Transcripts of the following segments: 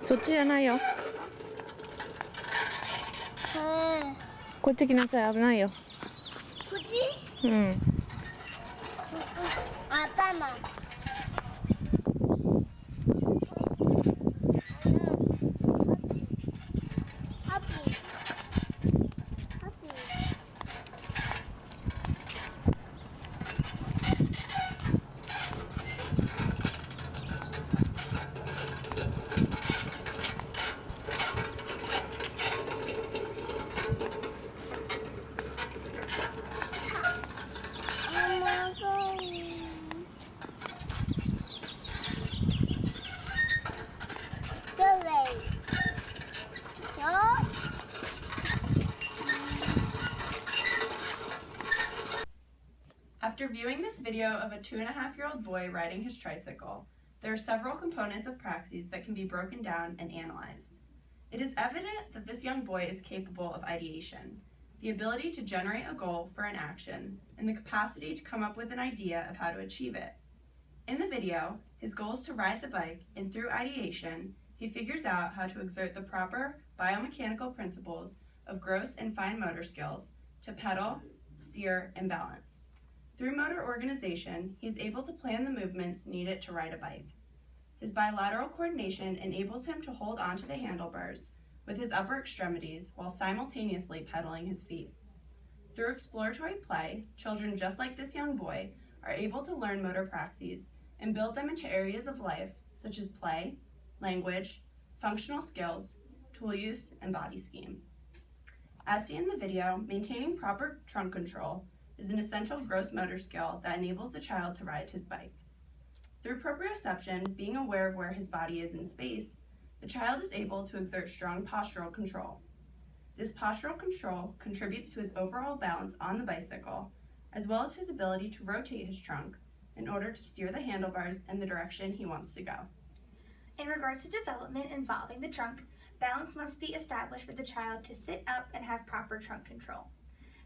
そっちじゃないよ。こっち来なさい、危ないよ。こっち？うん。頭。ハッピー。ハッピー。After viewing this video of a 2.5-year-old boy riding his tricycle, there are several components of praxis that can be broken down and analyzed. It is evident that this young boy is capable of ideation, the ability to generate a goal for an action, and the capacity to come up with an idea of how to achieve it. In the video, his goal is to ride the bike, and through ideation, he figures out how to exert the proper biomechanical principles of gross and fine motor skills to pedal, steer, and balance. Through motor organization, he is able to plan the movements needed to ride a bike. His bilateral coordination enables him to hold onto the handlebars with his upper extremities while simultaneously pedaling his feet. Through exploratory play, children just like this young boy are able to learn motor praxis and build them into areas of life such as play, language, functional skills, tool use, and body scheme. As seen in the video, maintaining proper trunk control is an essential gross motor skill that enables the child to ride his bike. Through proprioception, being aware of where his body is in space, the child is able to exert strong postural control. This postural control contributes to his overall balance on the bicycle, as well as his ability to rotate his trunk in order to steer the handlebars in the direction he wants to go. In regards to development involving the trunk, balance must be established for the child to sit up and have proper trunk control.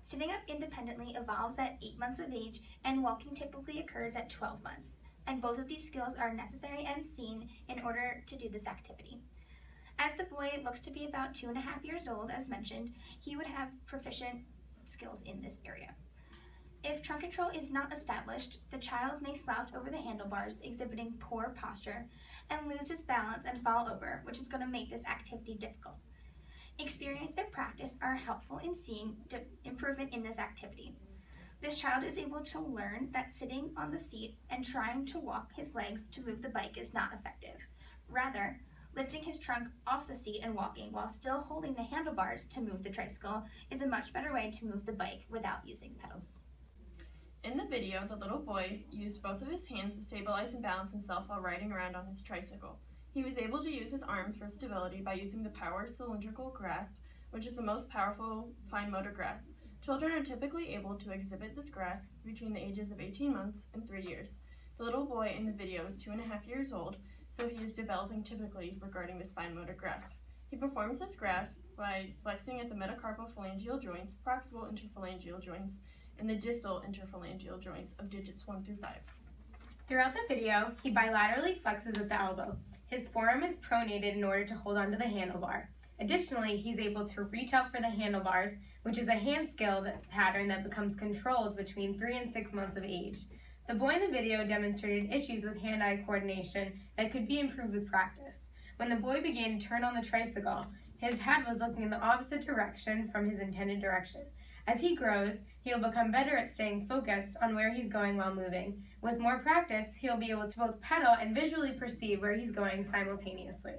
Sitting up independently evolves at 8 months of age, and walking typically occurs at 12 months, and both of these skills are necessary and seen in order to do this activity. As the boy looks to be about 2.5 years old, as mentioned, he would have proficient skills in this area. If trunk control is not established, the child may slouch over the handlebars, exhibiting poor posture, and lose his balance and fall over, which is going to make this activity difficult. Experience and practice are helpful in seeing improvement in this activity. This child is able to learn that sitting on the seat and trying to walk his legs to move the bike is not effective. Rather, lifting his trunk off the seat and walking while still holding the handlebars to move the tricycle is a much better way to move the bike without using pedals. In the video, the little boy used both of his hands to stabilize and balance himself while riding around on his tricycle. He was able to use his arms for stability by using the power cylindrical grasp, which is the most powerful fine motor grasp. Children are typically able to exhibit this grasp between the ages of 18 months and 3 years. The little boy in the video is 2.5 years old, so he is developing typically regarding this fine motor grasp. He performs this grasp by flexing at the metacarpophalangeal joints, proximal interphalangeal joints, and the distal interphalangeal joints of digits 1 through 5. Throughout the video, he bilaterally flexes at the elbow. His forearm is pronated in order to hold onto the handlebar. Additionally, he's able to reach out for the handlebars, which is a hand skill pattern that becomes controlled between 3 and 6 months of age. The boy in the video demonstrated issues with hand-eye coordination that could be improved with practice. When the boy began to turn on the tricycle, his head was looking in the opposite direction from his intended direction. As he grows, he will become better at staying focused on where he's going while moving. With more practice, he'll be able to both pedal and visually perceive where he's going simultaneously.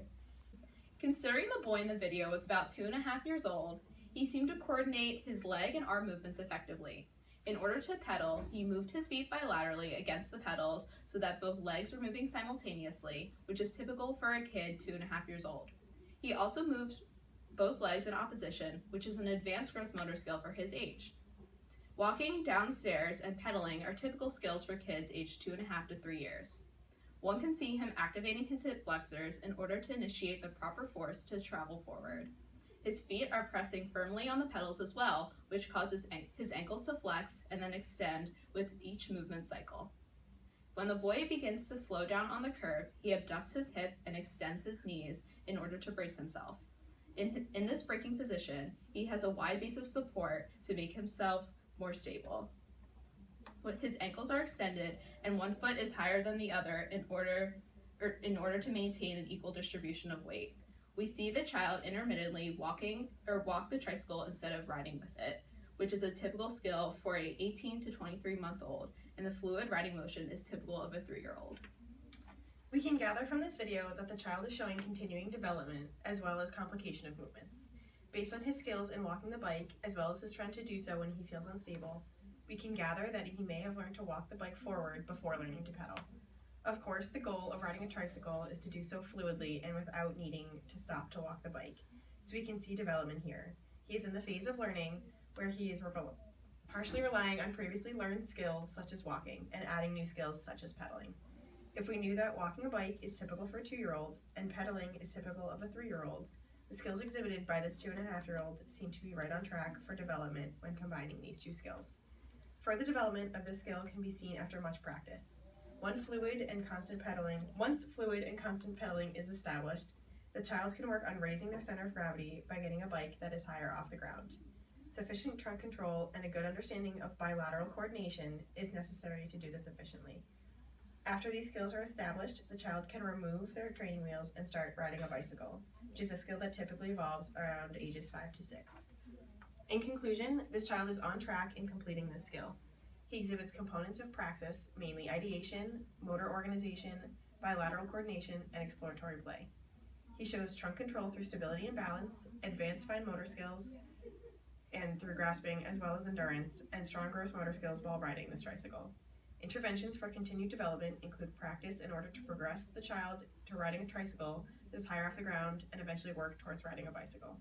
Considering the boy in the video was about 2.5 years old, he seemed to coordinate his leg and arm movements effectively. In order to pedal, he moved his feet bilaterally against the pedals so that both legs were moving simultaneously, which is typical for a kid 2.5 years old. He also moved both legs in opposition, which is an advanced gross motor skill for his age. Walking downstairs and pedaling are typical skills for kids aged 2.5 to 3 years. One can see him activating his hip flexors in order to initiate the proper force to travel forward. His feet are pressing firmly on the pedals as well, which causes his ankles to flex and then extend with each movement cycle. When the boy begins to slow down on the curve, he abducts his hip and extends his knees in order to brace himself. In this braking position, he has a wide base of support to make himself more stable. His ankles are extended and one foot is higher than the other in order to maintain an equal distribution of weight. We see the child intermittently walk the tricycle instead of riding with it, which is a typical skill for a 18 to 23-month-old, and the fluid riding motion is typical of a 3-year-old. We can gather from this video that the child is showing continuing development as well as complication of movements. Based on his skills in walking the bike, as well as his trend to do so when he feels unstable, we can gather that he may have learned to walk the bike forward before learning to pedal. Of course, the goal of riding a tricycle is to do so fluidly and without needing to stop to walk the bike. So we can see development here. He is in the phase of learning where he is partially relying on previously learned skills such as walking and adding new skills such as pedaling. If we knew that walking a bike is typical for a 2-year-old and pedaling is typical of a 3-year-old, the skills exhibited by this 2.5-year-old seem to be right on track for development when combining these two skills. Further development of this skill can be seen after much practice. Once fluid and constant pedaling is established, the child can work on raising their center of gravity by getting a bike that is higher off the ground. Sufficient trunk control and a good understanding of bilateral coordination is necessary to do this efficiently. After these skills are established, the child can remove their training wheels and start riding a bicycle, which is a skill that typically evolves around ages 5 to 6. In conclusion, this child is on track in completing this skill. He exhibits components of praxis, mainly ideation, motor organization, bilateral coordination, and exploratory play. He shows trunk control through stability and balance, advanced fine motor skills, and through grasping, as well as endurance, and strong gross motor skills while riding this tricycle. Interventions for continued development include practice in order to progress the child to riding a tricycle that is higher off the ground and eventually work towards riding a bicycle.